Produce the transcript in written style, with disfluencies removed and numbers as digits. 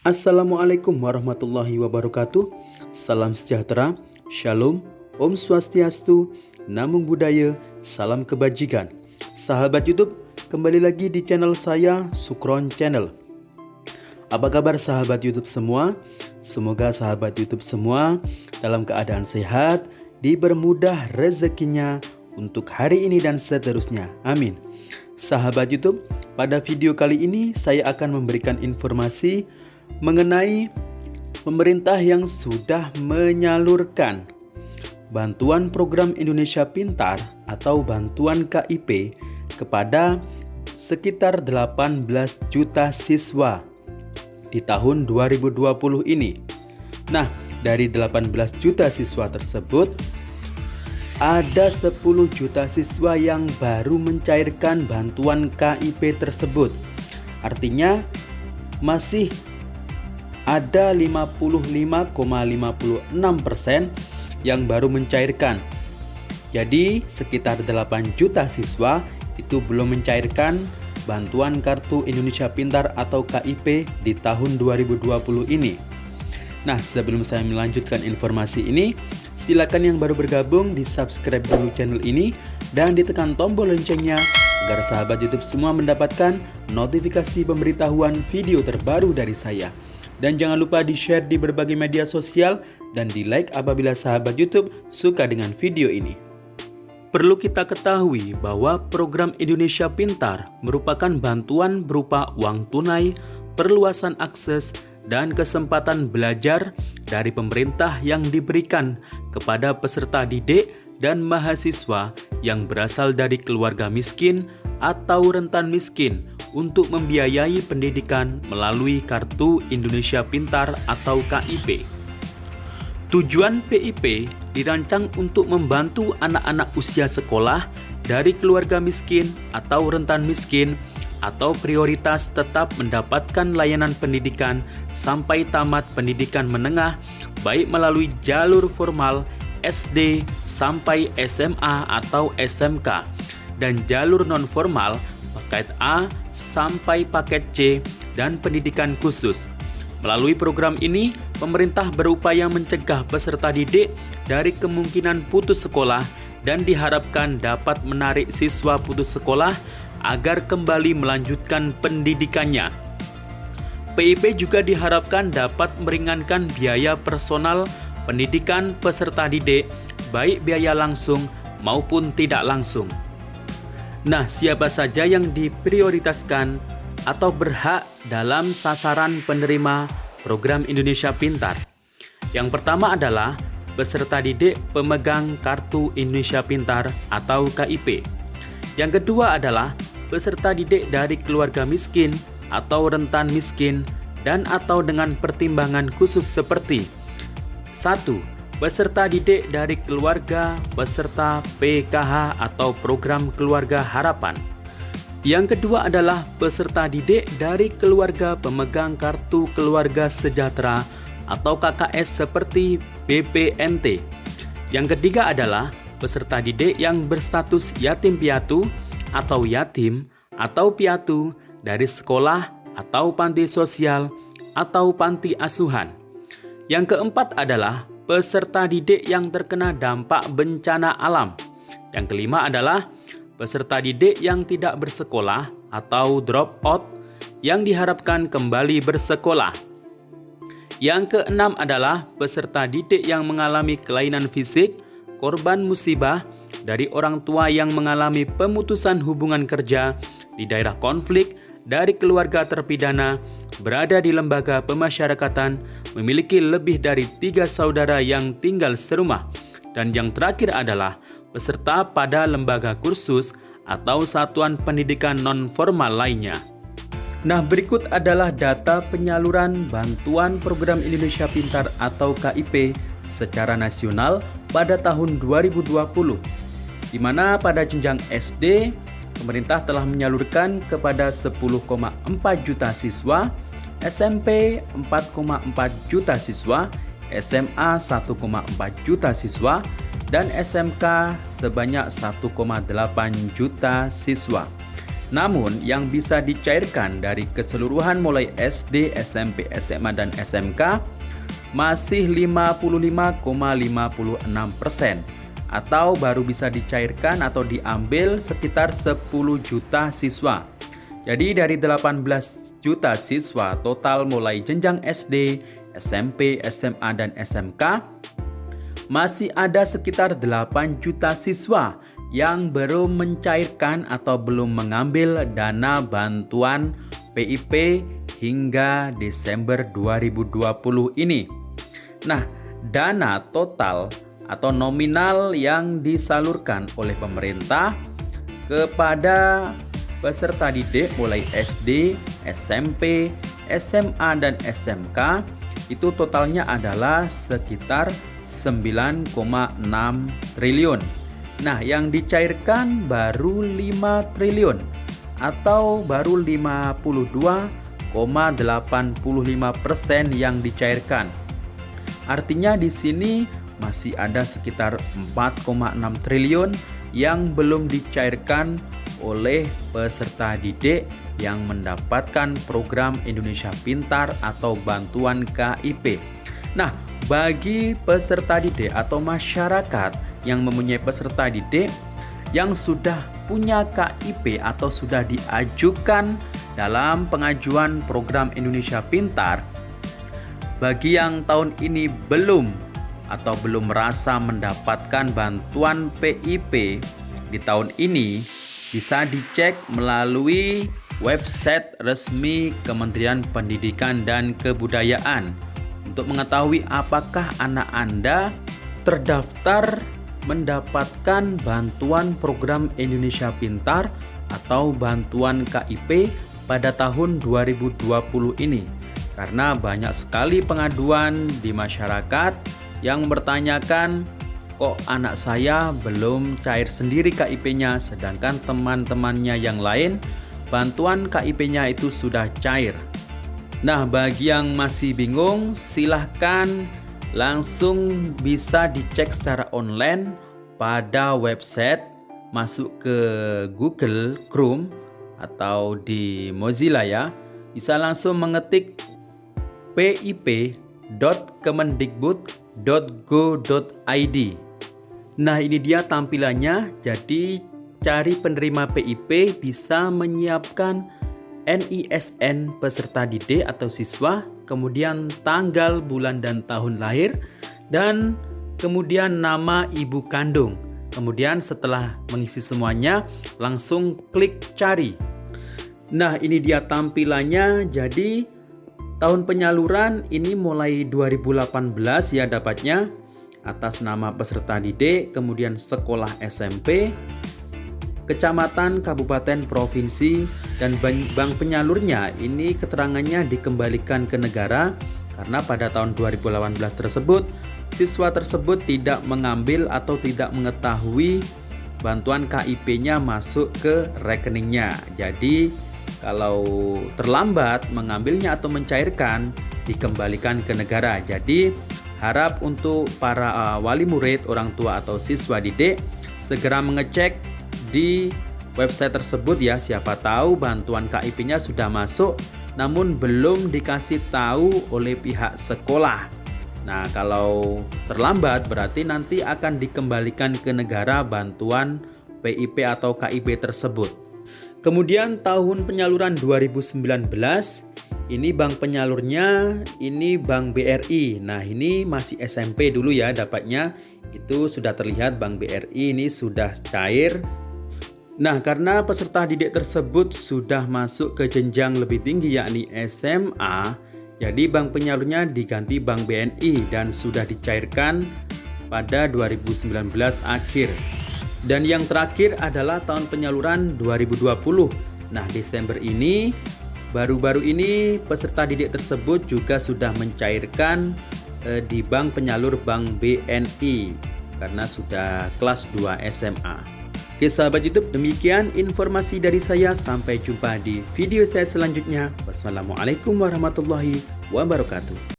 Assalamualaikum warahmatullahi wabarakatuh. Salam sejahtera, Shalom, Om Swastiastu, Namo Buddhaya, salam kebajikan. Sahabat YouTube, kembali lagi di channel saya, Sukron Channel. Apa kabar sahabat YouTube semua? Semoga sahabat YouTube semua dalam keadaan sehat, dipermudah rezekinya untuk hari ini dan seterusnya. Amin. Sahabat YouTube, pada video kali ini saya akan memberikan informasi mengenai pemerintah yang sudah menyalurkan bantuan program Indonesia Pintar atau bantuan KIP kepada sekitar 18 juta siswa di tahun 2020 ini. Nah, dari 18 juta siswa tersebut ada 10 juta siswa yang baru mencairkan bantuan KIP tersebut. Artinya masih ada 55,56% yang baru mencairkan. Jadi sekitar 8 juta siswa itu belum mencairkan bantuan Kartu Indonesia Pintar atau KIP di tahun 2020 ini. Nah, sebelum saya melanjutkan informasi ini, silakan yang baru bergabung di subscribe dulu channel ini dan ditekan tombol loncengnya agar sahabat YouTube semua mendapatkan notifikasi pemberitahuan video terbaru dari saya. Dan jangan lupa di-share di berbagai media sosial dan di-like apabila sahabat YouTube suka dengan video ini. Perlu kita ketahui bahwa program Indonesia Pintar merupakan bantuan berupa uang tunai, perluasan akses, dan kesempatan belajar dari pemerintah yang diberikan kepada peserta didik dan mahasiswa yang berasal dari keluarga miskin atau rentan miskin untuk membiayai pendidikan melalui Kartu Indonesia Pintar atau KIP. Tujuan PIP dirancang untuk membantu anak-anak usia sekolah dari keluarga miskin atau rentan miskin atau prioritas tetap mendapatkan layanan pendidikan sampai tamat pendidikan menengah baik melalui jalur formal SD sampai SMA atau SMK dan jalur non-formal paket A sampai paket C dan pendidikan khusus. Melalui program ini, pemerintah berupaya mencegah peserta didik dari kemungkinan putus sekolah dan diharapkan dapat menarik siswa putus sekolah agar kembali melanjutkan pendidikannya. PIP juga diharapkan dapat meringankan biaya personal pendidikan peserta didik, baik biaya langsung maupun tidak langsung. Nah, siapa saja yang diprioritaskan atau berhak dalam sasaran penerima program Indonesia Pintar? Yang pertama adalah peserta didik pemegang Kartu Indonesia Pintar atau KIP. Yang kedua adalah peserta didik dari keluarga miskin atau rentan miskin dan atau dengan pertimbangan khusus seperti 1. Peserta didik dari keluarga peserta PKH atau Program Keluarga Harapan. Yang kedua adalah peserta didik dari keluarga pemegang Kartu Keluarga Sejahtera atau KKS seperti BPNT. Yang ketiga adalah peserta didik yang berstatus yatim piatu atau yatim atau piatu dari sekolah atau panti sosial atau panti asuhan. Yang keempat adalah peserta didik yang terkena dampak bencana alam. Yang kelima adalah peserta didik yang tidak bersekolah atau drop out yang diharapkan kembali bersekolah. Yang keenam adalah peserta didik yang mengalami kelainan fisik, korban musibah dari orang tua yang mengalami pemutusan hubungan kerja di daerah konflik, dari keluarga terpidana, berada di lembaga pemasyarakatan, memiliki lebih dari 3 saudara yang tinggal serumah. Dan yang terakhir adalah peserta pada lembaga kursus atau satuan pendidikan non-formal lainnya. Nah, berikut adalah data penyaluran bantuan program Indonesia Pintar atau KIP secara nasional pada tahun 2020, di mana pada jenjang SD, pemerintah telah menyalurkan kepada 10,4 juta siswa, SMP 4,4 juta siswa, SMA 1,4 juta siswa, dan SMK sebanyak 1,8 juta siswa. Namun yang bisa dicairkan dari keseluruhan mulai SD, SMP, SMA, dan SMK masih 55,56%, atau baru bisa dicairkan atau diambil sekitar 10 juta siswa. Jadi dari 18 juta siswa total mulai jenjang SD, SMP, SMA, dan SMK, masih ada sekitar 8 juta siswa yang belum mencairkan atau belum mengambil dana bantuan PIP hingga Desember 2020 ini. Nah, dana total atau nominal yang disalurkan oleh pemerintah kepada peserta didik mulai SD, SMP, SMA, dan SMK itu totalnya adalah sekitar 9,6 triliun. Nah, yang dicairkan baru 5 triliun atau baru 52,85% yang dicairkan. Artinya di sini masih ada sekitar 4,6 triliun yang belum dicairkan oleh peserta didik yang mendapatkan program Indonesia Pintar atau bantuan KIP. Nah, bagi peserta didik atau masyarakat yang mempunyai peserta didik yang sudah punya KIP atau sudah diajukan dalam pengajuan program Indonesia Pintar, bagi yang tahun ini belum merasa mendapatkan bantuan PIP di tahun ini, bisa dicek melalui website resmi Kementerian Pendidikan dan Kebudayaan untuk mengetahui apakah anak Anda terdaftar mendapatkan bantuan program Indonesia Pintar atau bantuan KIP pada tahun 2020 ini. Karena banyak sekali pengaduan di masyarakat yang bertanyakan, kok anak saya belum cair sendiri KIP-nya, sedangkan teman-temannya yang lain bantuan KIP-nya itu sudah cair. Nah, bagi yang masih bingung, silahkan langsung bisa dicek secara online pada website, masuk ke Google Chrome atau di Mozilla ya, bisa langsung mengetik pip.kemendikbud.go.id. Nah, ini dia tampilannya. Jadi cari penerima PIP bisa menyiapkan NISN peserta didik atau siswa, kemudian tanggal, bulan, dan tahun lahir, dan kemudian nama ibu kandung. Kemudian setelah mengisi semuanya, langsung klik cari. Nah, ini dia tampilannya. Jadi tahun penyaluran ini mulai 2018 ya dapatnya, atas nama peserta didik, kemudian sekolah SMP, kecamatan, kabupaten, provinsi, dan bank penyalurnya ini keterangannya dikembalikan ke negara karena pada tahun 2018 tersebut siswa tersebut tidak mengambil atau tidak mengetahui bantuan KIP-nya masuk ke rekeningnya. Jadi kalau terlambat mengambilnya atau mencairkan, dikembalikan ke negara. Jadi harap untuk para wali murid, orang tua atau siswa didik segera mengecek di website tersebut ya, siapa tahu bantuan KIP-nya sudah masuk namun belum dikasih tahu oleh pihak sekolah. Nah, kalau terlambat berarti nanti akan dikembalikan ke negara bantuan PIP atau KIP tersebut. Kemudian tahun penyaluran 2019, ini bank penyalurnya ini Bank BRI. Nah, ini masih SMP dulu ya dapatnya. Itu sudah terlihat Bank BRI ini sudah cair. Nah, karena peserta didik tersebut sudah masuk ke jenjang lebih tinggi yakni SMA, jadi bank penyalurnya diganti Bank BNI dan sudah dicairkan pada 2019 akhir. Dan yang terakhir adalah tahun penyaluran 2020. Nah, Desember ini, baru-baru ini peserta didik tersebut juga sudah mencairkan di bank penyalur Bank BNI karena sudah kelas 2 SMA. Oke sahabat YouTube, demikian informasi dari saya. Sampai jumpa di video saya selanjutnya. Wassalamualaikum warahmatullahi wabarakatuh.